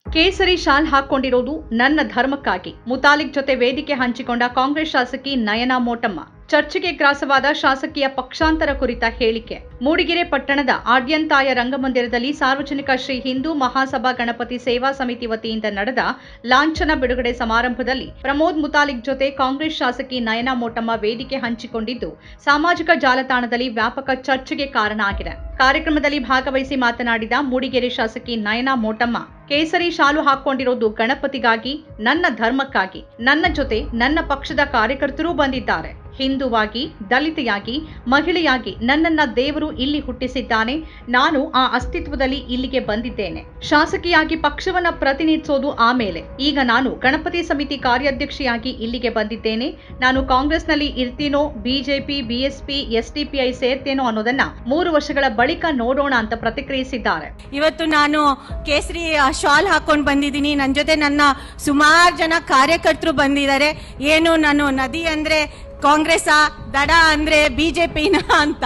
ಕೇಸರಿ ಶಾಲ್ ಹಾಕೊಂಡಿರೋದು ನನ್ನ ಧರ್ಮಕ್ಕಾಗಿ. ಮುತಾಲಿಕ್ ಜೊತೆ ವೇದಿಕೆ ಹಂಚಿಕೊಂಡ ಕಾಂಗ್ರೆಸ್ ಶಾಸಕಿ ನಯನಾ ಮೋಟಮ್ಮ. ಚರ್ಚೆಗೆ ಗ್ರಾಸವಾದ ಶಾಸಕಿಯ ಪಕ್ಷಾಂತರ ಕುರಿತ ಹೇಳಿಕೆ. ಮೂಡಿಗೆರೆ ಪಟ್ಟಣದ ಆಡ್ಯಂತಾಯ ರಂಗಮಂದಿರದಲ್ಲಿ ಸಾರ್ವಜನಿಕ ಶ್ರೀ ಹಿಂದೂ ಮಹಾಸಭಾ ಗಣಪತಿ ಸೇವಾ ಸಮಿತಿ ವತಿಯಿಂದ ನಡೆದ ಲಾಂಛನ ಬಿಡುಗಡೆ ಸಮಾರಂಭದಲ್ಲಿ ಪ್ರಮೋದ್ ಮುತಾಲಿಕ್ ಜೊತೆ ಕಾಂಗ್ರೆಸ್ ಶಾಸಕಿ ನಯನಾ ಮೋಟಮ್ಮ ವೇದಿಕೆ ಹಂಚಿಕೊಂಡಿದ್ದು ಸಾಮಾಜಿಕ ಜಾಲತಾಣದಲ್ಲಿ ವ್ಯಾಪಕ ಚರ್ಚೆಗೆ ಕಾರಣ ಆಗಿದೆ. ಕಾರ್ಯಕ್ರಮದಲ್ಲಿ ಭಾಗವಹಿಸಿ ಮಾತನಾಡಿದ ಮೂಡಿಗೆರೆ ಶಾಸಕಿ ನಯನಾ ಮೋಟಮ್ಮ, ಕೇಸರಿ ಶಾಲು ಹಾಕೊಂಡಿರೋದು ಗಣಪತಿಗಾಗಿ, ನನ್ನ ಧರ್ಮಕ್ಕಾಗಿ. ನನ್ನ ಜೊತೆ ನನ್ನ ಪಕ್ಷದ ಕಾರ್ಯಕರ್ತರೂ ಬಂದಿದ್ದಾರೆ. ಹಿಂದುವಾಗಿ, ದಲಿತೆಯಾಗಿ, ಮಹಿಳೆಯಾಗಿ ನನ್ನನ್ನ ದೇವರು ಇಲ್ಲಿ ಹುಟ್ಟಿಸಿದ್ದಾನೆ. ನಾನು ಆ ಅಸ್ತಿತ್ವದಲ್ಲಿ ಇಲ್ಲಿಗೆ ಬಂದಿದ್ದೇನೆ. ಶಾಸಕಿಯಾಗಿ ಪಕ್ಷವನ್ನ ಪ್ರತಿನಿಧಿಸೋದು ಆಮೇಲೆ. ಈಗ ನಾನು ಗಣಪತಿ ಸಮಿತಿ ಕಾರ್ಯಾಧ್ಯಕ್ಷಿಯಾಗಿ ಇಲ್ಲಿಗೆ ಬಂದಿದ್ದೇನೆ. ನಾನು ಕಾಂಗ್ರೆಸ್ನಲ್ಲಿ ಇರ್ತೀನೋ, ಬಿಜೆಪಿ, ಬಿಎಸ್ಪಿ, ಎಸ್ಡಿಪಿಐ ಸೇರ್ತೇನೋ ಅನ್ನೋದನ್ನ 3 ವರ್ಷಗಳ ಬಳಿಕ ನೋಡೋಣ ಅಂತ ಪ್ರತಿಕ್ರಿಯಿಸಿದ್ದಾರೆ. ಇವತ್ತು ನಾನು ಕೇಸರಿ ಶಾಲ್ ಹಾಕೊಂಡು ಬಂದಿದ್ದೀನಿ. ನನ್ನ ಜೊತೆ ನನ್ನ ಸುಮಾರು ಜನ ಕಾರ್ಯಕರ್ತರು ಬಂದಿದ್ದಾರೆ. ಏನು ನಾನು ನದಿ ಅಂದ್ರೆ ಕಾಂಗ್ರೆಸ್, ದಡ ಅಂದ್ರೆ ಬಿಜೆಪಿನ ಅಂತ.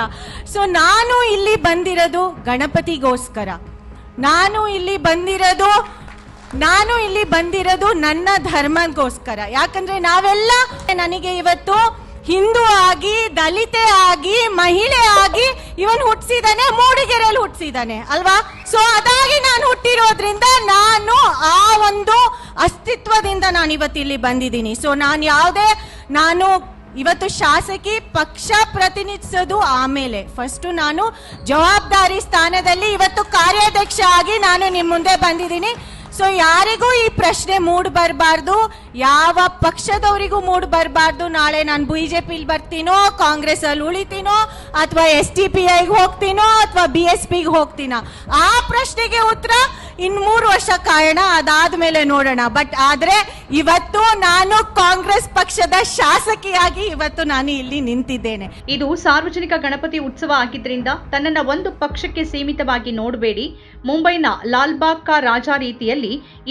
ಸೊ ನಾನು ಇಲ್ಲಿ ಬಂದಿರೋದು ಗಣಪತಿಗೋಸ್ಕರ. ನಾನು ಇಲ್ಲಿ ಬಂದಿರೋದು ನನ್ನ ಧರ್ಮಗೋಸ್ಕರ. ಯಾಕಂದ್ರೆ ನಾವೆಲ್ಲ, ನನಗೆ ಇವತ್ತು ಹಿಂದೂ ಆಗಿ, ದಲಿತೆ ಆಗಿ, ಮಹಿಳೆ ಆಗಿ ಇವನ್ ಹುಟ್ಟಿಸಿದಾನೆ, ಮೂಡಿಗೆರೆಯಲ್ಲಿ ಹುಟ್ಟಿಸಿದಾನೆ ಅಲ್ವಾ? ಸೊ ಅದಾಗಿ ನಾನು ಹುಟ್ಟಿರೋದ್ರಿಂದ ನಾನು ಆ ಒಂದು ಅಸ್ತಿತ್ವದಿಂದ ನಾನು ಇವತ್ತು ಇಲ್ಲಿ ಬಂದಿದ್ದೀನಿ. ಸೊ ನಾನು ಇವತ್ತು ಶಾಸಕಿ ಪಕ್ಷ ಪ್ರತಿನಿಧಿಸೋದು ಆಮೇಲೆ. ಫಸ್ಟ್ ನಾನು ಜವಾಬ್ದಾರಿ ಸ್ಥಾನದಲ್ಲಿ ಇವತ್ತು ಕಾರ್ಯಾಧ್ಯಕ್ಷ ಆಗಿ ನಾನು ನಿಮ್ಮ ಮುಂದೆ ಬಂದಿದ್ದೀನಿ. ಸೊ ಯಾರಿಗೂ ಈ ಪ್ರಶ್ನೆ ಮೂಡಬಾರ್ದು, ಯಾವ ಪಕ್ಷದವರಿಗೂ ಮೂಡಬಾರ್ದು. ನಾಳೆ ನಾನು ಬಿಜೆಪಿಲಿ ಬರ್ತೀನೋ, ಕಾಂಗ್ರೆಸ್ ಅಲ್ಲಿ ಉಳಿತೀನೋ, ಅಥವಾ SDPIಗೆ ಹೋಗ್ತೀನೋ, ಅಥವಾ BSPಗೆ ಹೋಗ್ತೀನೋ, ಆ ಪ್ರಶ್ನೆಗೆ ಉತ್ತರ ಇನ್ನು 3 ವರ್ಷ ಕಾಯೋಣ, ಅದಾದ್ಮೇಲೆ ನೋಡೋಣ. ಬಟ್ ಆದ್ರೆ ಇವತ್ತು ನಾನು ಕಾಂಗ್ರೆಸ್ ಪಕ್ಷದ ಶಾಸಕಿಯಾಗಿ ಇವತ್ತು ನಾನು ಇಲ್ಲಿ ನಿಂತಿದ್ದೇನೆ. ಇದು ಸಾರ್ವಜನಿಕ ಗಣಪತಿ ಉತ್ಸವ ಆಗಿದ್ರಿಂದ ತನ್ನನ್ನ ಒಂದು ಪಕ್ಷಕ್ಕೆ ಸೀಮಿತವಾಗಿ ನೋಡಬೇಡಿ. ಮುಂಬೈನ ಲಾಲ್ಬಾಗ್ ಕಾ ರಾಜಾ ರೀತಿಯಲ್ಲಿ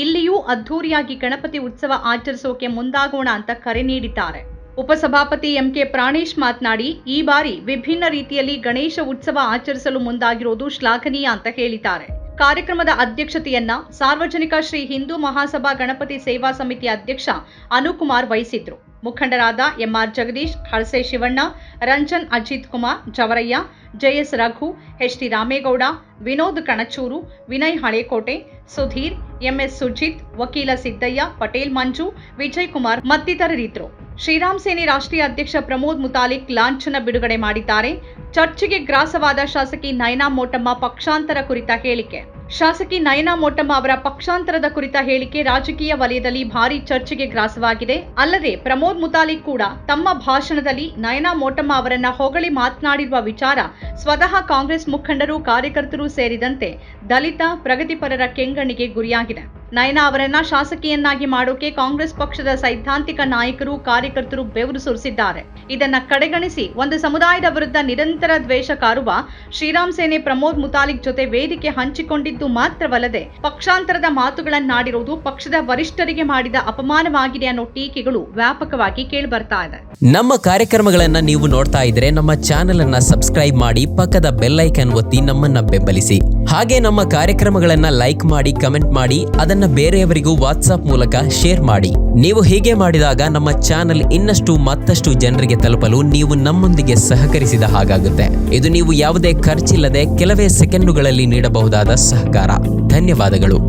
ಇಲ್ಲಿಯೂ ಅದ್ಧೂರಿಯಾಗಿ ಗಣಪತಿ ಉತ್ಸವ ಆಚರಿಸೋಕೆ ಮುಂದಾಗೋಣ ಅಂತ ಕರೆ ನೀಡಿದ್ದಾರೆ. ಉಪಸಭಾಪತಿ MK ಪ್ರಾಣೇಶ್ ಮಾತನಾಡಿ, ಈ ಬಾರಿ ವಿಭಿನ್ನ ರೀತಿಯಲ್ಲಿ ಗಣೇಶ ಉತ್ಸವ ಆಚರಿಸಲು ಮುಂದಾಗಿರೋದು ಶ್ಲಾಘನೀಯ ಅಂತ ಹೇಳಿದ್ದಾರೆ. ಕಾರ್ಯಕ್ರಮದ ಅಧ್ಯಕ್ಷತೆಯನ್ನ ಸಾರ್ವಜನಿಕ ಶ್ರೀ ಹಿಂದೂ ಮಹಾಸಭಾ ಗಣಪತಿ ಸೇವಾ ಸಮಿತಿ ಅಧ್ಯಕ್ಷ ಅನುಕುಮಾರ್ ವಹಿಸಿದ್ರು. ಮುಖಂಡರಾದ MR Jagadish, Halase Shivanna, Ranjan Ajit Kumar, Javarayya, JS Raghu, HT Ramegowda, Vinod Kanachur, Vinay Halekote, Sudhir, MS Sujit, ವಕೀಲ ಸಿದ್ದಯ್ಯ, ಪಟೇಲ್ ಮಂಜು, ವಿಜಯ್ ಕುಮಾರ್ ಮತ್ತಿತರರಿದ್ದರು. ಶ್ರೀರಾಮ್ ಸೇನೆ ರಾಷ್ಟ್ರೀಯ ಅಧ್ಯಕ್ಷ ಪ್ರಮೋದ್ ಮುತಾಲಿಕ್ ಲಾಂಛನ ಬಿಡುಗಡೆ ಮಾಡಿದ್ದಾರೆ. ಚರ್ಚೆಗೆ ಗ್ರಾಸವಾದ ಶಾಸಕಿ ನಯನಾ ಮೋಟಮ್ಮ ಪಕ್ಷಾಂತರ ಕುರಿತ ಹೇಳಿಕೆ. ಶಾಸಕಿ ನಯನಾ ಮೋಟಮ್ಮ ಅವರ ಪಕ್ಷಾಂತರದ ಕುರಿತ ಹೇಳಿಕೆ ರಾಜಕೀಯ ವಲಯದಲ್ಲಿ ಭಾರಿ ಚರ್ಚೆಗೆ ಗ್ರಾಸವಾಗಿದೆ. ಅಲ್ಲದೆ ಪ್ರಮೋದ್ ಮುತಾಲಿಕ್ ಕೂಡ ತಮ್ಮ ಭಾಷಣದಲ್ಲಿ ನಯನಾ ಮೋಟಮ್ಮ ಅವರನ್ನ ಹೊಗಳಿ ಮಾತನಾಡಿರುವ ವಿಚಾರ ಸ್ವತಃ ಕಾಂಗ್ರೆಸ್ ಮುಖಂಡರು, ಕಾರ್ಯಕರ್ತರು ಸೇರಿದಂತೆ ದಲಿತ ಪ್ರಗತಿಪರರ ಕೆಂಗಣ್ಣಿಗೆ ಗುರಿಯಾಗಿದೆ. ನಯನಾ ಅವರನ್ನ ಶಾಸಕಿಯನ್ನಾಗಿ ಮಾಡೋಕೆ ಕಾಂಗ್ರೆಸ್ ಪಕ್ಷದ ಸೈದ್ಧಾಂತಿಕ ನಾಯಕರು, ಕಾರ್ಯಕರ್ತರು ಬೆವರು ಸುರಿಸಿದ್ದಾರೆ. ಇದನ್ನ ಕಡೆಗಣಿಸಿ ಒಂದು ಸಮುದಾಯದ ವಿರುದ್ಧ ನಿರಂತರ ದ್ವೇಷ ಕಾರುವ ಶ್ರೀರಾಮ್ ಸೇನೆ ಪ್ರಮೋದ್ ಮುತಾಲಿಕ್ ಜೊತೆ ವೇದಿಕೆ ಹಂಚಿಕೊಂಡಿದ್ದು ಮಾತ್ರವಲ್ಲದೆ ಪಕ್ಷಾಂತರದ ಮಾತುಗಳನ್ನಾಡಿರುವುದು ಪಕ್ಷದ ವರಿಷ್ಠರಿಗೆ ಮಾಡಿದ ಅಪಮಾನವಾಗಿದೆ ಅನ್ನೋ ಟೀಕೆಗಳು ವ್ಯಾಪಕವಾಗಿ ಕೇಳಿಬರ್ತಾ ಇದೆ. ನಮ್ಮ ಕಾರ್ಯಕ್ರಮಗಳನ್ನ ನೀವು ನೋಡ್ತಾ ಇದ್ರೆ ನಮ್ಮ ಚಾನೆಲ್ ಅನ್ನ ಸಬ್ಸ್ಕ್ರೈಬ್ ಮಾಡಿ, ಪಕ್ಕದ ಬೆಲ್ ಐಕಾನ್ ಒತ್ತಿ ನಮ್ಮನ್ನ ಬೆಂಬಲಿಸಿ. ಹಾಗೆ ನಮ್ಮ ಕಾರ್ಯಕ್ರಮಗಳನ್ನ ಲೈಕ್ ಮಾಡಿ, ಕಮೆಂಟ್ ಮಾಡಿ, ಅದನ್ನ ಬೇರೆಯವರಿಗೂ ವಾಟ್ಸ್ಆಪ್ ಮೂಲಕ ಶೇರ್ ಮಾಡಿ. ನೀವು ಹೀಗೆ ಮಾಡಿದಾಗ ನಮ್ಮ ಚಾನೆಲ್ ಇನ್ನಷ್ಟು ಮತ್ತಷ್ಟು ಜನರಿಗೆ ತಲುಪಲು ನೀವು ನಮ್ಮೊಂದಿಗೆ ಸಹಕರಿಸಿದ ಹಾಗಾಗುತ್ತೆ. ಇದು ನೀವು ಯಾವುದೇ ಖರ್ಚಿಲ್ಲದೆ ಕೆಲವೇ ಸೆಕೆಂಡುಗಳಲ್ಲಿ ನೀಡಬಹುದಾದ ಸಹಕಾರ. ಧನ್ಯವಾದಗಳು.